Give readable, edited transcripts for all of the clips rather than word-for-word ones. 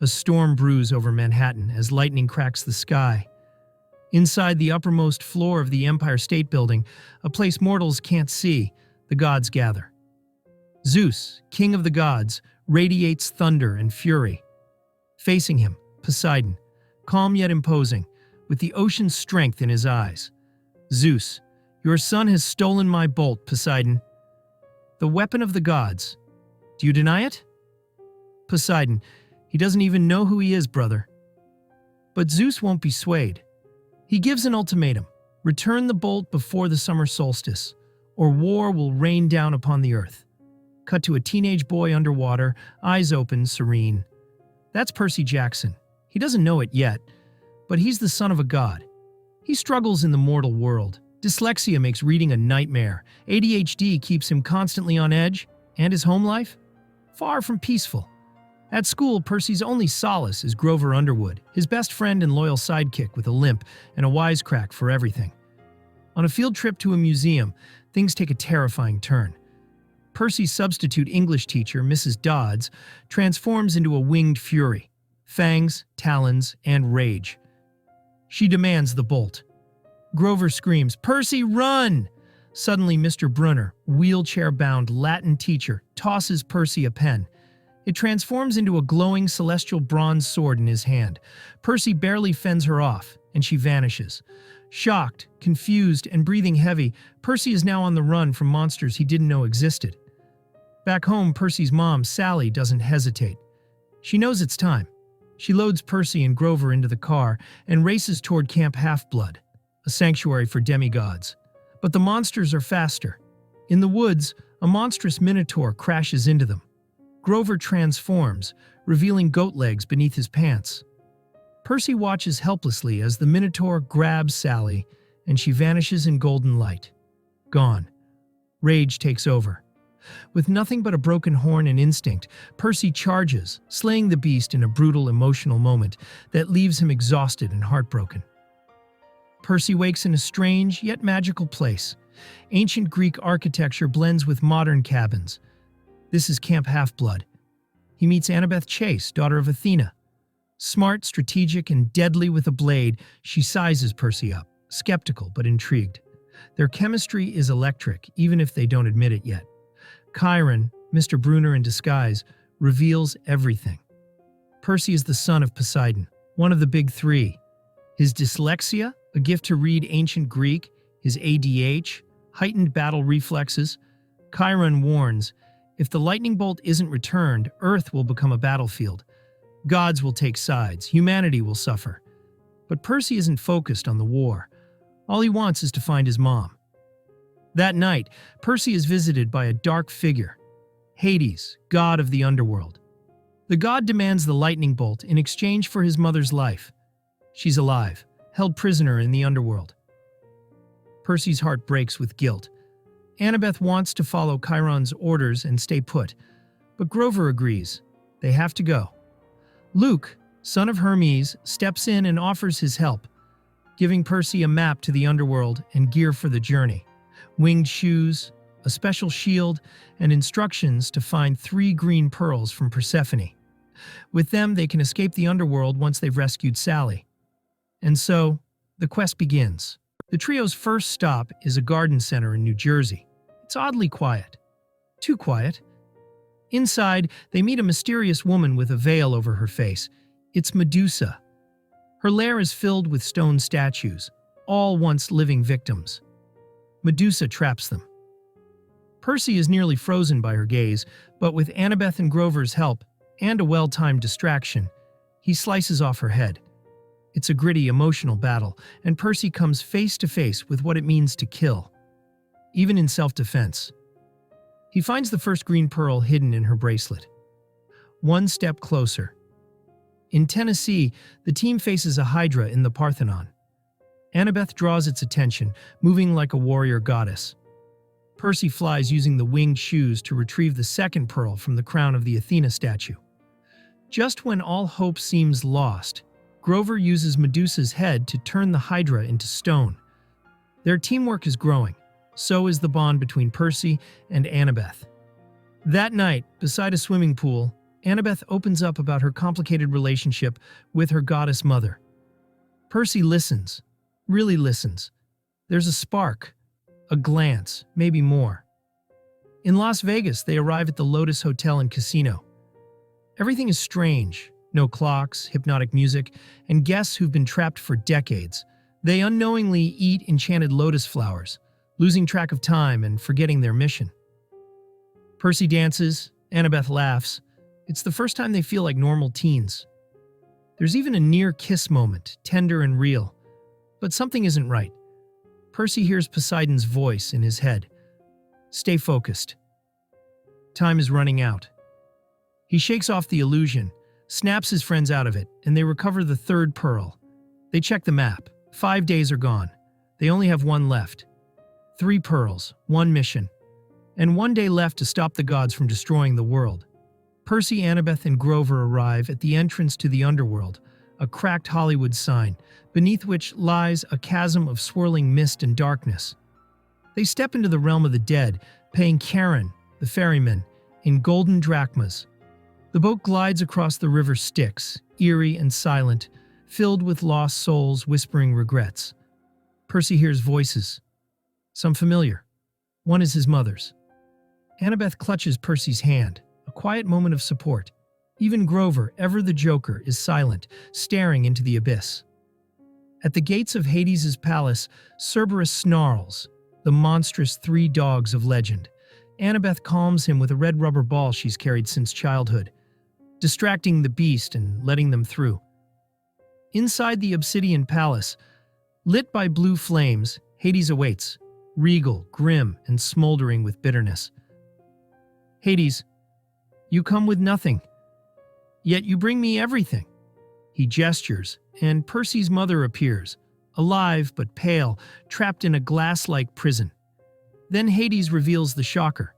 A storm brews over Manhattan as lightning cracks the sky. Inside the uppermost floor of the Empire State Building, a place mortals can't see, the gods gather. Zeus, king of the gods, radiates thunder and fury. Facing him, Poseidon, calm yet imposing, with the ocean's strength in his eyes. Zeus, your son has stolen my bolt, Poseidon. The weapon of the gods. Do you deny it? Poseidon, he doesn't even know who he is, brother. But Zeus won't be swayed. He gives an ultimatum. Return the bolt before the summer solstice, or war will rain down upon the earth. Cut to a teenage boy underwater, eyes open, serene. That's Percy Jackson. He doesn't know it yet, but he's the son of a god. He struggles in the mortal world. Dyslexia makes reading a nightmare. ADHD keeps him constantly on edge, and his home life? Far from peaceful. At school, Percy's only solace is Grover Underwood, his best friend and loyal sidekick with a limp and a wisecrack for everything. On a field trip to a museum, things take a terrifying turn. Percy's substitute English teacher, Mrs. Dodds, transforms into a winged fury. Fangs, talons, and rage. She demands the bolt. Grover screams, "Percy, run!" Suddenly, Mr. Brunner, wheelchair-bound Latin teacher, tosses Percy a pen. It transforms into a glowing celestial bronze sword in his hand. Percy barely fends her off, and she vanishes. Shocked, confused, and breathing heavy, Percy is now on the run from monsters he didn't know existed. Back home, Percy's mom, Sally, doesn't hesitate. She knows it's time. She loads Percy and Grover into the car and races toward Camp Half-Blood, a sanctuary for demigods. But the monsters are faster. In the woods, a monstrous minotaur crashes into them. Grover transforms, revealing goat legs beneath his pants. Percy watches helplessly as the minotaur grabs Sally, and she vanishes in golden light. Gone. Rage takes over. With nothing but a broken horn and instinct, Percy charges, slaying the beast in a brutal emotional moment that leaves him exhausted and heartbroken. Percy wakes in a strange yet magical place. Ancient Greek architecture blends with modern cabins. This is Camp Half-Blood. He meets Annabeth Chase, daughter of Athena. Smart, strategic, and deadly with a blade, she sizes Percy up, skeptical but intrigued. Their chemistry is electric, even if they don't admit it yet. Chiron, Mr. Brunner in disguise, reveals everything. Percy is the son of Poseidon, one of the big three. His dyslexia, a gift to read ancient Greek, his ADH, heightened battle reflexes. Chiron warns, if the lightning bolt isn't returned, Earth will become a battlefield. Gods will take sides, humanity will suffer. But Percy isn't focused on the war. All he wants is to find his mom. That night, Percy is visited by a dark figure, Hades, god of the underworld. The god demands the lightning bolt in exchange for his mother's life. She's alive, held prisoner in the underworld. Percy's heart breaks with guilt. Annabeth wants to follow Chiron's orders and stay put, but Grover agrees. They have to go. Luke, son of Hermes, steps in and offers his help, giving Percy a map to the underworld and gear for the journey. Winged shoes, a special shield, and instructions to find 3 green pearls from Persephone. With them, they can escape the underworld once they've rescued Sally. And so, the quest begins. The trio's first stop is a garden center in New Jersey. It's oddly quiet. Too quiet. Inside, they meet a mysterious woman with a veil over her face. It's Medusa. Her lair is filled with stone statues, all once living victims. Medusa traps them. Percy is nearly frozen by her gaze, but with Annabeth and Grover's help, and a well-timed distraction, he slices off her head. It's a gritty, emotional battle, and Percy comes face to face with what it means to kill, even in self-defense. He finds the first green pearl hidden in her bracelet. One step closer. In Tennessee, the team faces a hydra in the Parthenon. Annabeth draws its attention, moving like a warrior goddess. Percy flies using the winged shoes to retrieve the second pearl from the crown of the Athena statue. Just when all hope seems lost, Grover uses Medusa's head to turn the hydra into stone. Their teamwork is growing. So is the bond between Percy and Annabeth. That night, beside a swimming pool, Annabeth opens up about her complicated relationship with her goddess mother. Percy listens, really listens. There's a spark, a glance, maybe more. In Las Vegas, they arrive at the Lotus Hotel and Casino. Everything is strange. No clocks, hypnotic music, and guests who've been trapped for decades. They unknowingly eat enchanted lotus flowers, losing track of time and forgetting their mission. Percy dances, Annabeth laughs. It's the first time they feel like normal teens. There's even a near-kiss moment, tender and real. But something isn't right. Percy hears Poseidon's voice in his head. Stay focused. Time is running out. He shakes off the illusion, snaps his friends out of it, and they recover the third pearl. They check the map. 5 days are gone. They only have one left. 3 pearls, 1 mission, and 1 day left to stop the gods from destroying the world. Percy, Annabeth, and Grover arrive at the entrance to the underworld, a cracked Hollywood sign, beneath which lies a chasm of swirling mist and darkness. They step into the realm of the dead, paying Charon, the ferryman, in golden drachmas. The boat glides across the river Styx, eerie and silent, filled with lost souls whispering regrets. Percy hears voices. Some familiar. One is his mother's. Annabeth clutches Percy's hand, a quiet moment of support. Even Grover, ever the joker, is silent, staring into the abyss. At the gates of Hades' palace, Cerberus snarls, the monstrous 3 dogs of legend. Annabeth calms him with a red rubber ball she's carried since childhood, distracting the beast and letting them through. Inside the obsidian palace, lit by blue flames, Hades awaits, regal, grim, and smoldering with bitterness. Hades, you come with nothing, yet you bring me everything. He gestures, and Percy's mother appears, alive but pale, trapped in a glass-like prison. Then Hades reveals the shocker.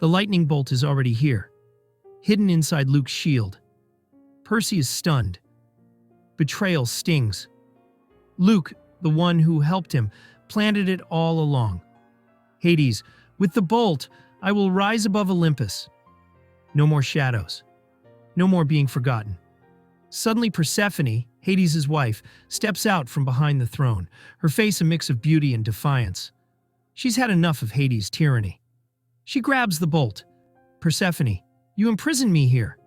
The lightning bolt is already here, hidden inside Luke's shield. Percy is stunned. Betrayal stings. Luke, the one who helped him, planted it all along. Hades, with the bolt, I will rise above Olympus. No more shadows. No more being forgotten. Suddenly Persephone, Hades' wife, steps out from behind the throne, her face a mix of beauty and defiance. She's had enough of Hades' tyranny. She grabs the bolt. Persephone, you imprison me here.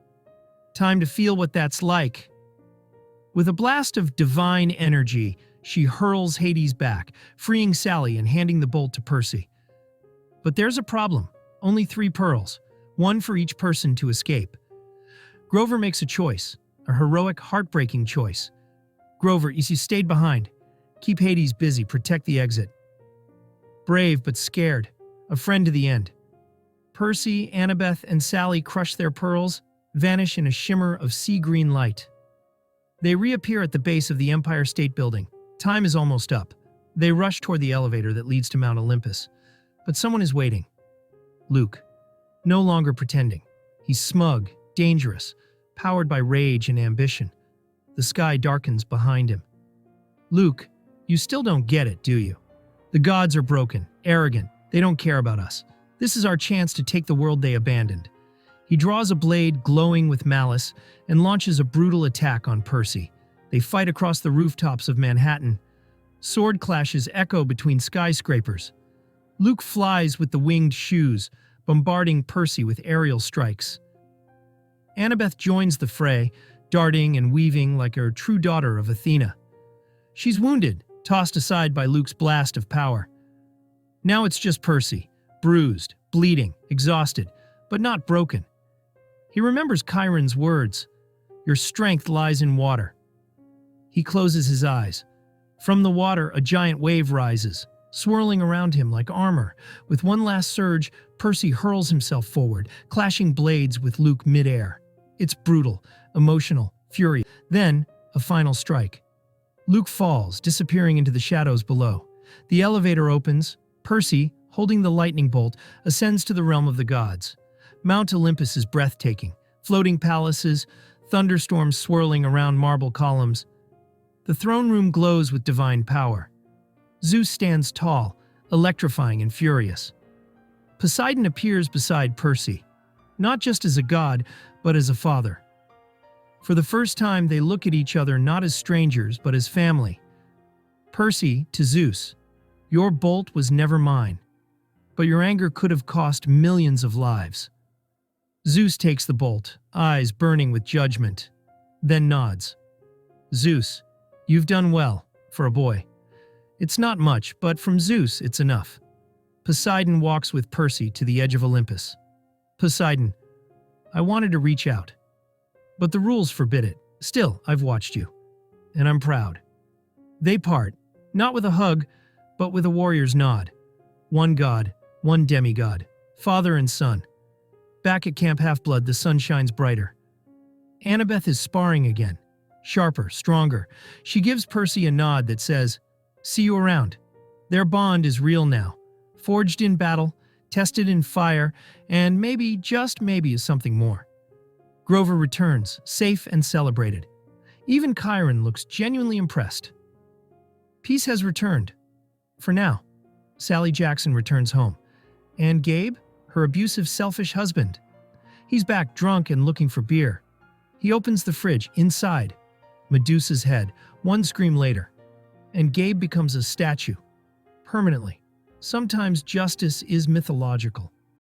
Time to feel what that's like. With a blast of divine energy, she hurls Hades back, freeing Sally and handing the bolt to Percy. But there's a problem. Only 3 pearls, 1 for each person to escape. Grover makes a choice, a heroic, heartbreaking choice. Grover, you stayed behind. Keep Hades busy, protect the exit. Brave but scared, a friend to the end. Percy, Annabeth, and Sally crush their pearls, vanish in a shimmer of sea-green light. They reappear at the base of the Empire State Building. Time is almost up. They rush toward the elevator that leads to Mount Olympus. But someone is waiting. Luke. No longer pretending. He's smug, dangerous, powered by rage and ambition. The sky darkens behind him. Luke, you still don't get it, do you? The gods are broken, arrogant. They don't care about us. This is our chance to take the world they abandoned. He draws a blade glowing with malice and launches a brutal attack on Percy. They fight across the rooftops of Manhattan. Sword clashes echo between skyscrapers. Luke flies with the winged shoes, bombarding Percy with aerial strikes. Annabeth joins the fray, darting and weaving like a true daughter of Athena. She's wounded, tossed aside by Luke's blast of power. Now it's just Percy, bruised, bleeding, exhausted, but not broken. He remembers Chiron's words, "Your strength lies in water." He closes his eyes. From the water, a giant wave rises, swirling around him like armor. With one last surge, Percy hurls himself forward, clashing blades with Luke midair. It's brutal, emotional, furious. Then, a final strike. Luke falls, disappearing into the shadows below. The elevator opens. Percy, holding the lightning bolt, ascends to the realm of the gods. Mount Olympus is breathtaking. Floating palaces, thunderstorms swirling around marble columns. The throne room glows with divine power. Zeus stands tall, electrifying and furious. Poseidon appears beside Percy. not just as a god, but as a father. For the first time, they look at each other not as strangers, but as family. Percy to Zeus, your bolt was never mine, but your anger could have cost millions of lives. Zeus takes the bolt, eyes burning with judgment, then nods. Zeus, you've done well, for a boy. It's not much, but from Zeus it's enough. Poseidon walks with Percy to the edge of Olympus. Poseidon, I wanted to reach out, but the rules forbid it. Still, I've watched you, and I'm proud. They part, not with a hug, but with a warrior's nod. One god, one demigod, father and son. Back at Camp Half-Blood, the sun shines brighter. Annabeth is sparring again, sharper, stronger. She gives Percy a nod that says, "See you around." Their bond is real now, forged in battle, tested in fire, and maybe, just maybe, is something more. Grover returns, safe and celebrated. Even Chiron looks genuinely impressed. Peace has returned. For now. Sally Jackson returns home. And Gabe, her abusive, selfish husband. He's back drunk and looking for beer. He opens the fridge. Inside, Medusa's head, one scream later. And Gabe becomes a statue. Permanently. Sometimes justice is mythological.